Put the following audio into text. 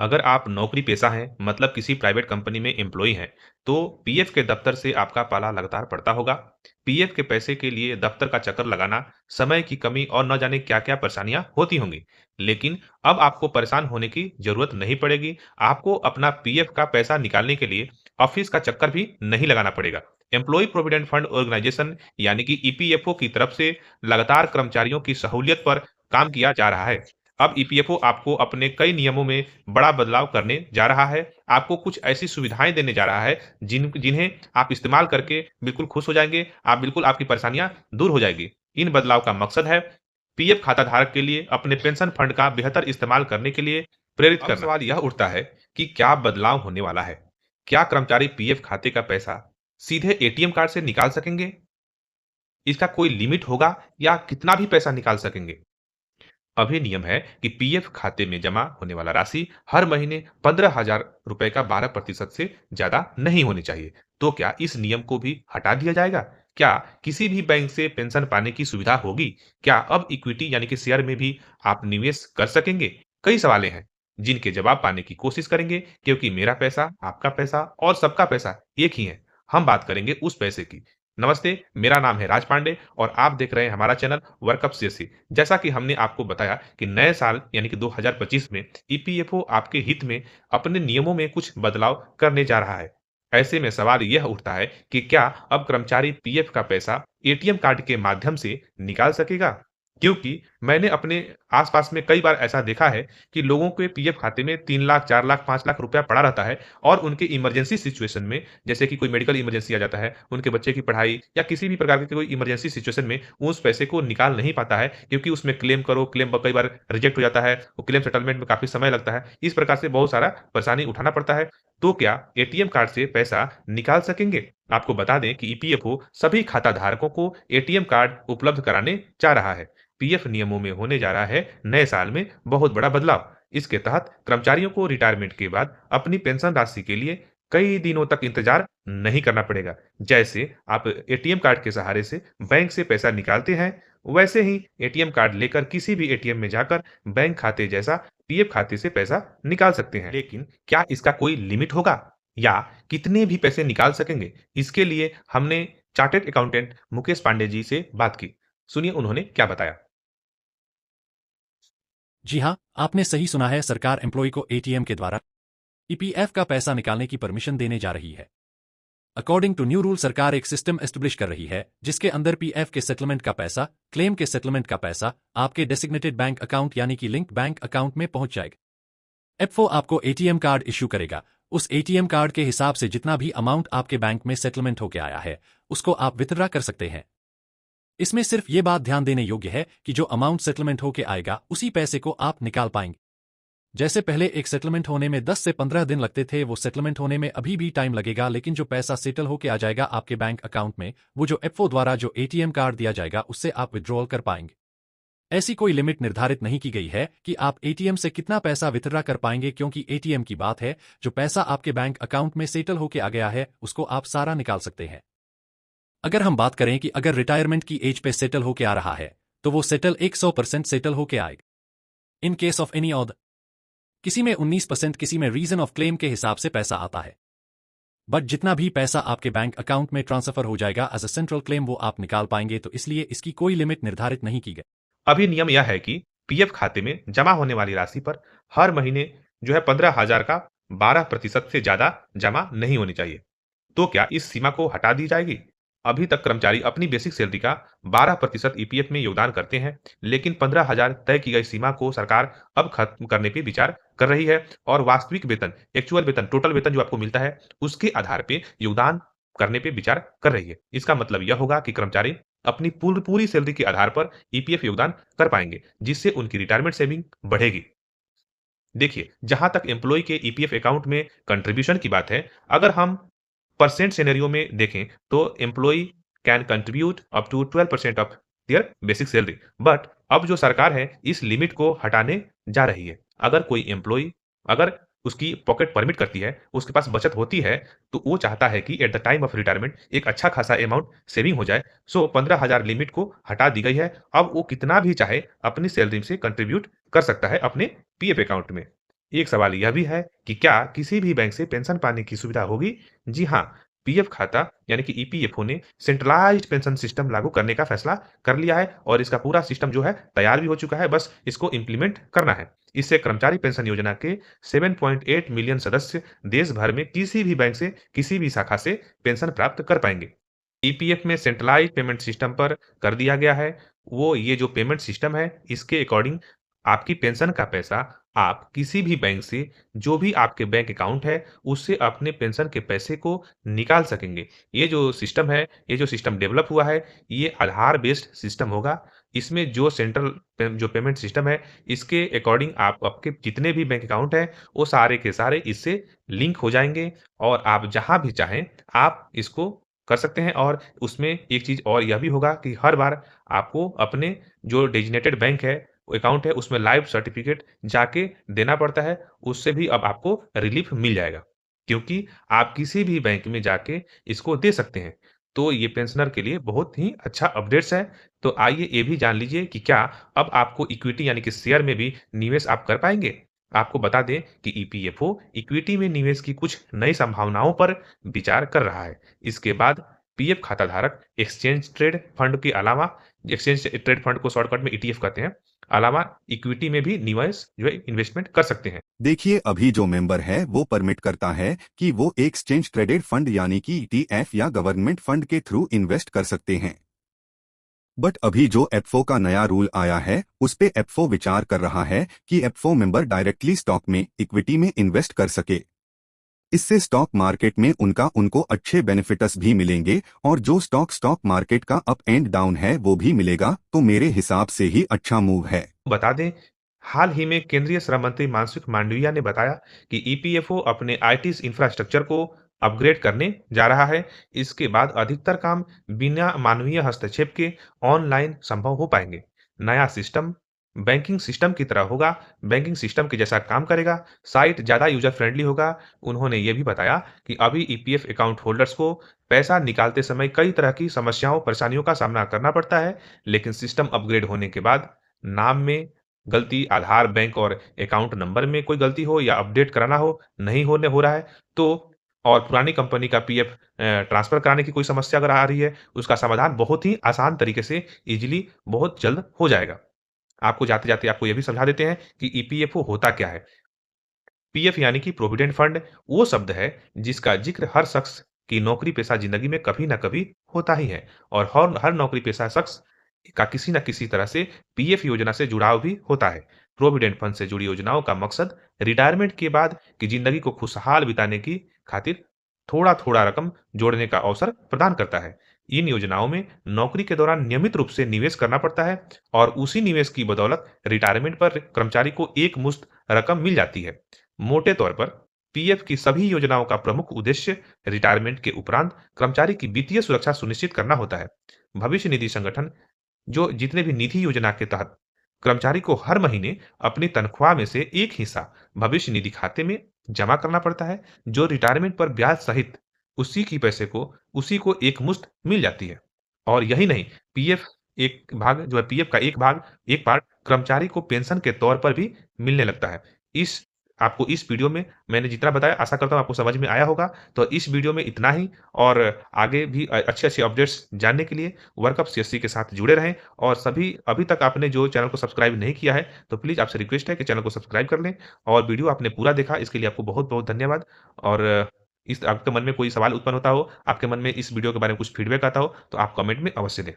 अगर आप नौकरी पेशा हैं, मतलब किसी प्राइवेट कंपनी में एम्प्लॉई हैं, तो पीएफ के दफ्तर से आपका पाला लगातार पड़ता होगा। पीएफ के पैसे के लिए दफ्तर का चक्कर लगाना, समय की कमी और न जाने क्या-क्या परेशानियां होती होंगी। लेकिन अब आपको परेशान होने की जरूरत नहीं पड़ेगी। आपको अपना पीएफ का पैसा निकालने के लिए ऑफिस का चक्कर भी नहीं लगाना पड़ेगा। एम्प्लॉय प्रोविडेंट फंड ऑर्गेनाइजेशन यानी कि ईपीएफओ की तरफ से लगातार कर्मचारियों की सहूलियत पर काम किया जा रहा है। अब ईपीएफओ आपको अपने कई नियमों में बड़ा बदलाव करने जा रहा है। आपको कुछ ऐसी सुविधाएँ देने जा रहा है, जिन्हें आप इस्तेमाल करके बिल्कुल खुश हो जाएँगे। आप बिल्कुल आपकी परेशानियाँ दूर हो जाएगी। इन बदलाव का मकसद है पीएफ खाता धारक के लिए अपने पेंशन फंड का बेहतर इस्तेमाल करने के लिए प्रेरित करना। अब सवाल यह उठता है कि क्या बदलाव होने वाला है? क्या कर्मचारी पीएफ खाते का पैसा सीधे एटीएम कार्ड से निकाल सकेंगे? इसका कोई लिमिट होगा या कितना भी पैसा निकाल सकेंगे? अभी नियम है कि पीएफ खाते में जमा होने वाला राशि हर महीने 15,000 रुपए का 12% से ज्यादा नहीं होनी चाहिए। तो क्या इस नियम को भी हटा दिया जाएगा? क्या किसी भी बैंक से पेंशन पाने की सुविधा होगी? क्या अब इक्विटी यानी कि शेयर में भी आप निवेश कर सकेंगे? कई सवालें हैं जिनके जवाब पाने की कोशिश करेंगे, क्योंकि मेरा पैसा, आपका पैसा और सबका पैसा एक ही है। हम बात करेंगे उस पैसे की। नमस्ते, मेरा नाम है राज पांडे और आप देख रहे हैं हमारा चैनल वर्कअप सीएससी। जैसा कि हमने आपको बताया कि नए साल यानी कि 2025 में ईपीएफओ आपके हित में अपने नियमों में कुछ बदलाव करने जा रहा है। ऐसे में सवाल यह उठता है कि क्या अब कर्मचारी पीएफ का पैसा एटीएम कार्ड के माध्यम से निकाल सकेगा? क्योंकि मैंने अपने आस-पास में कई बार ऐसा देखा है कि लोगों के पीएफ खाते में 3 लाख, 4 लाख, 5 लाख रुपया पड़ा रहता है और उनके इमरजेंसी सिचुएशन में, जैसे कि कोई मेडिकल इमरजेंसी आ जाता है, उनके बच्चे की पढ़ाई या किसी भी प्रकार की कोई इमरजेंसी सिचुएशन में उस पैसे को निकाल नहीं पाता है, क्योंकि उसमें क्लेम करो, क्लेम कई बार रिजेक्ट हो जाता है, वो क्लेम सेटलमेंट में काफ़ी समय लगता है। इस प्रकार से बहुत सारा परेशानी उठाना पड़ता है। तो क्या एटीएम कार्ड से पैसा निकाल सकेंगे? आपको बता दें कि ईपीएफओ सभी खाता धारकों को एटीएम कार्ड उपलब्ध कराने जा रहा है। पीएफ नियमों में होने जा रहा है नए साल में बहुत बड़ा बदलाव। इसके तहत कर्मचारियों को रिटायरमेंट के बाद अपनी पेंशन राशि के लिए कई दिनों तक इंतजार नहीं करना पड़ेगा। जैसे आप एटीएम कार्ड के सहारे से बैंक से पैसा निकालते हैं, वैसे ही एटीएम कार्ड लेकर किसी भी एटीएम में जाकर बैंक खाते जैसा पीएफ खाते से पैसा निकाल सकते हैं। लेकिन क्या इसका कोई लिमिट होगा या कितने भी पैसे निकाल सकेंगे? इसके लिए हमने चार्टर्ड अकाउंटेंट मुकेश पांडे जी से बात की। सुनिए उन्होंने क्या बताया। जी हाँ, आपने सही सुना है। सरकार एम्प्लॉय को एटीएम के द्वारा ईपीएफ का पैसा निकालने की परमिशन देने जा रही है। अकॉर्डिंग टू न्यू रूल, सरकार एक सिस्टम एस्टेब्लिश कर रही है जिसके अंदर पीएफ के सेटलमेंट का पैसा, क्लेम के सेटलमेंट का पैसा आपके डेसिग्नेटेड बैंक अकाउंट यानी कि लिंक बैंक अकाउंट में पहुंच जाएगा। एफओ आपको एटीएम कार्ड इश्यू करेगा। उस एटीएम कार्ड के हिसाब से जितना भी अमाउंट आपके बैंक में सेटलमेंट होके आया है, उसको आप विथड्रा कर सकते हैं। इसमें सिर्फ ये बात ध्यान देने योग्य है कि जो अमाउंट सेटलमेंट होके आएगा, उसी पैसे को आप निकाल पाएंगे। जैसे पहले एक सेटलमेंट होने में 10 से 15 दिन लगते थे, वो सेटलमेंट होने में अभी भी टाइम लगेगा, लेकिन जो पैसा सेटल होके आ जाएगा आपके बैंक अकाउंट में, वो जो एफओ द्वारा जो एटीएम कार्ड दिया जाएगा, उससे आप विड्रॉल कर पाएंगे। ऐसी कोई लिमिट निर्धारित नहीं की गई है कि आप एटीएम से कितना पैसा विथड्रा कर पाएंगे, क्योंकि एटीएम की बात है, जो पैसा आपके बैंक अकाउंट में सेटल होके आ गया है, उसको आप सारा निकाल सकते हैं। अगर हम बात करें कि अगर रिटायरमेंट की एज पे सेटल होके आ रहा है, तो वो सेटल 100% सेटल होके आएगा। In case of any Oudh, किसी में 19%, किसी में रीजन ऑफ क्लेम के हिसाब से पैसा आता है। बट जितना भी पैसा आपके बैंक अकाउंट में ट्रांसफर हो जाएगा एज अ सेंट्रल क्लेम, वो आप निकाल पाएंगे, तो इसलिए इसकी कोई लिमिट निर्धारित नहीं की गई। अभी नियम यह है कि पीएफ खाते में जमा होने वाली राशि पर हर महीने जो है 15,000 का 12% से ज्यादा जमा नहीं होनी चाहिए। तो क्या इस सीमा को हटा दी जाएगी? अभी तक कर्मचारी अपनी बेसिक सैलरी का 12% ईपीएफ में योगदान करते हैं, लेकिन 15,000 तय की गई सीमा को सरकार अब खत्म करने पे विचार कर रही है और वास्तविक वेतन, एक्चुअल वेतन, टोटल वेतन जो आपको मिलता है, उसके आधार पे योगदान करने पे विचार कर रही है। इसका मतलब यह होगा कि कर्मचारी अपनी पूरी सैलरी के आधार पर ईपीएफ योगदान कर पाएंगे, जिससे उनकी रिटायरमेंट सेविंग बढ़ेगी। देखिए, जहां तक एम्प्लॉय के ईपीएफ अकाउंट में कंट्रीब्यूशन की बात है, अगर हम परसेंट सिनेरियो में देखें तो employee can contribute up to 12% of their basic salary. But अब जो सरकार है इस लिमिट को हटाने जा रही है। अगर कोई एम्प्लॉई, अगर उसकी पॉकेट परमिट करती है, उसके पास बचत होती है, तो वो चाहता है कि at the time of retirement एक अच्छा खासा अमाउंट सेविंग हो जाए। सो 15,000 लिमिट को हटा दी गई है। अब वो कितना भी चाहे अपनी सैलरी से कंट्रीब्यूट कर सकता है अपने पीएफ अकाउंट में। एक सवाल यह भी है कि क्या किसी भी बैंक से पेंशन पाने की सुविधा होगी? जी हाँ, पीएफ खाता यानी कि ईपीएफओ ने सेंट्रलाइज्ड पेंशन सिस्टम लागू करने का फैसला कर लिया है और इसका पूरा सिस्टम जो है तैयार भी हो चुका है, बस इसको इम्प्लीमेंट करना है। इससे कर्मचारी पेंशन योजना के 7.8 मिलियन सदस्य देश भर में किसी भी बैंक से, किसी भी शाखा से पेंशन प्राप्त कर पाएंगे। ईपीएफ में सेंट्रलाइज्ड पेमेंट सिस्टम पर कर दिया गया है। वो ये जो पेमेंट सिस्टम है, इसके अकॉर्डिंग आपकी पेंशन का पैसा आप किसी भी बैंक से जो भी आपके बैंक अकाउंट है, उससे अपने पेंशन के पैसे को निकाल सकेंगे। ये जो सिस्टम है, ये जो सिस्टम डेवलप हुआ है, ये आधार बेस्ड सिस्टम होगा। इसमें जो सेंट्रल जो पेमेंट सिस्टम है, इसके अकॉर्डिंग आप आपके जितने भी बैंक अकाउंट हैं, वो सारे के सारे इससे लिंक हो जाएँगे और आप जहाँ भी चाहें, आप इसको कर सकते हैं और उसमें एक चीज़ और यह भी होगा कि हर बार आपको अपने जो डेज़िग्नेटेड बैंक है, अकाउंट है, उसमें लाइव सर्टिफ़िकेट जाके देना पड़ता है, उससे भी अब आपको रिलीफ़ मिल जाएगा। क्योंकि आप किसी भी बैंक में जाके इसको दे सकते हैं। तो ये पेंशनर के लिए बहुत ही अच्छा अपडेट्स है। तो आइए ये भी जान लीजिए कि क्या अब आपको इक्विटी यानी कि शेयर में भी निवेश आप कर पाएँगे? आपको बता दें कि ईपीएफओ इक्विटी में निवेश की कुछ नई संभावनाओं पर विचार कर रहा है। इसके बाद पीएफ खाताधारक एक्सचेंज ट्रेड फंड के अलावा एक्सचेंज ट्रेड फंड को शॉर्टकट में ईटीएफ कहते हैं, अलावा इक्विटी में भी निवेश जो है इन्वेस्टमेंट कर सकते हैं। देखिए, अभी जो मेंबर है वो परमिट करता है कि वो एक्सचेंज ट्रेडेड फंड यानी कि ईटीएफ या गवर्नमेंट फंड के थ्रू इन्वेस्ट कर सकते हैं। बट अभी जो एफओ का नया रूल आया है उस पे एफओ विचार कर रहा है कि एफओ मेंबर डायरेक्टली स्टॉक में इक्विटी में इन्वेस्ट कर सके। इससे स्टॉक मार्केट में उनको अच्छे बेनिफिट्स भी मिलेंगे और जो स्टॉक मार्केट का अप एंड डाउन है वो भी मिलेगा, तो मेरे हिसाब से ही अच्छा मूव है। बता दें, हाल ही में केंद्रीय श्रम मंत्री मनसुख मांडविया ने बताया कि ईपीएफओ अपने आईटी इंफ्रास्ट्रक्चर को अपग्रेड करने जा रहा है। इसके बाद अधिकतर काम बिना मानवीय हस्तक्षेप के ऑनलाइन संभव हो पाएंगे। नया सिस्टम बैंकिंग सिस्टम की तरह होगा, बैंकिंग सिस्टम के जैसा काम करेगा, साइट ज़्यादा यूजर फ्रेंडली होगा। उन्होंने ये भी बताया कि अभी ईपीएफ अकाउंट होल्डर्स को पैसा निकालते समय कई तरह की समस्याओं, परेशानियों का सामना करना पड़ता है, लेकिन सिस्टम अपग्रेड होने के बाद नाम में गलती, आधार, बैंक और अकाउंट नंबर में कोई गलती हो या अपडेट कराना हो, नहीं होने हो रहा है, तो और पुरानी कंपनी का पीएफ ट्रांसफ़र कराने की कोई समस्या अगर आ रही है, उसका समाधान बहुत ही आसान तरीके से ईज़िली बहुत जल्द हो जाएगा। आपको जाते-जाते आपको ये भी समझा देते हैं कि ईपीएफओ होता क्या है? पीएफ यानी कि प्रोविडेंट फंड वो शब्द है जिसका जिक्र हर शख्स की नौकरी पेशा जिंदगी में कभी ना कभी होता ही है और हर हर नौकरी पेशा शख्स का किसी न किसी तरह से पीएफ योजना से जुड़ाव भी होता है। प्रोविडेंट फंड से जुड़ी योजनाओं का मकसद रिटायरमेंट के बाद की जिंदगी को खुशहाल बिताने की खातिर थोड़ा-थोड़ा रकम जोड़ने का अवसर प्रदान करता है। इन योजनाओं में नौकरी के दौरान नियमित रूप से निवेश करना पड़ता है और उसी निवेश की बदौलत रिटायरमेंट पर कर्मचारी को एक मुश्त रकम मिल जाती है। मोटे तौर पर पीएफ की सभी योजनाओं का प्रमुख उद्देश्य रिटायरमेंट के उपरांत कर्मचारी की वित्तीय सुरक्षा सुनिश्चित करना होता है। भविष्य निधि संगठन जो जितने भी निधि योजना के तहत कर्मचारी को हर महीने अपनी तनख्वाह में से एक हिस्सा भविष्य निधि खाते में जमा करना पड़ता है, जो रिटायरमेंट पर ब्याज सहित उसी को एक मुश्त मिल जाती है। और यही नहीं, पीएफ एक भाग जो है पीएफ का एक पार्ट कर्मचारी को पेंशन के तौर पर भी मिलने लगता है। इस आपको इस वीडियो में मैंने जितना बताया आशा करता हूँ आपको समझ में आया होगा। तो इस वीडियो में इतना ही और आगे भी अच्छे-अच्छे अपडेट्स जानने के लिए वर्कअप सीएससी के साथ जुड़े रहें और सभी अभी तक आपने जो चैनल को सब्सक्राइब नहीं किया है, तो प्लीज़ आपसे रिक्वेस्ट है कि चैनल को सब्सक्राइब कर लें और वीडियो आपने पूरा देखा इसके लिए आपको बहुत-बहुत धन्यवाद और इस आपके मन में कोई सवाल उत्पन्न होता हो, आपके मन में इस वीडियो के बारे में कुछ फीडबैक आता हो, तो आप कमेंट में अवश्य दें।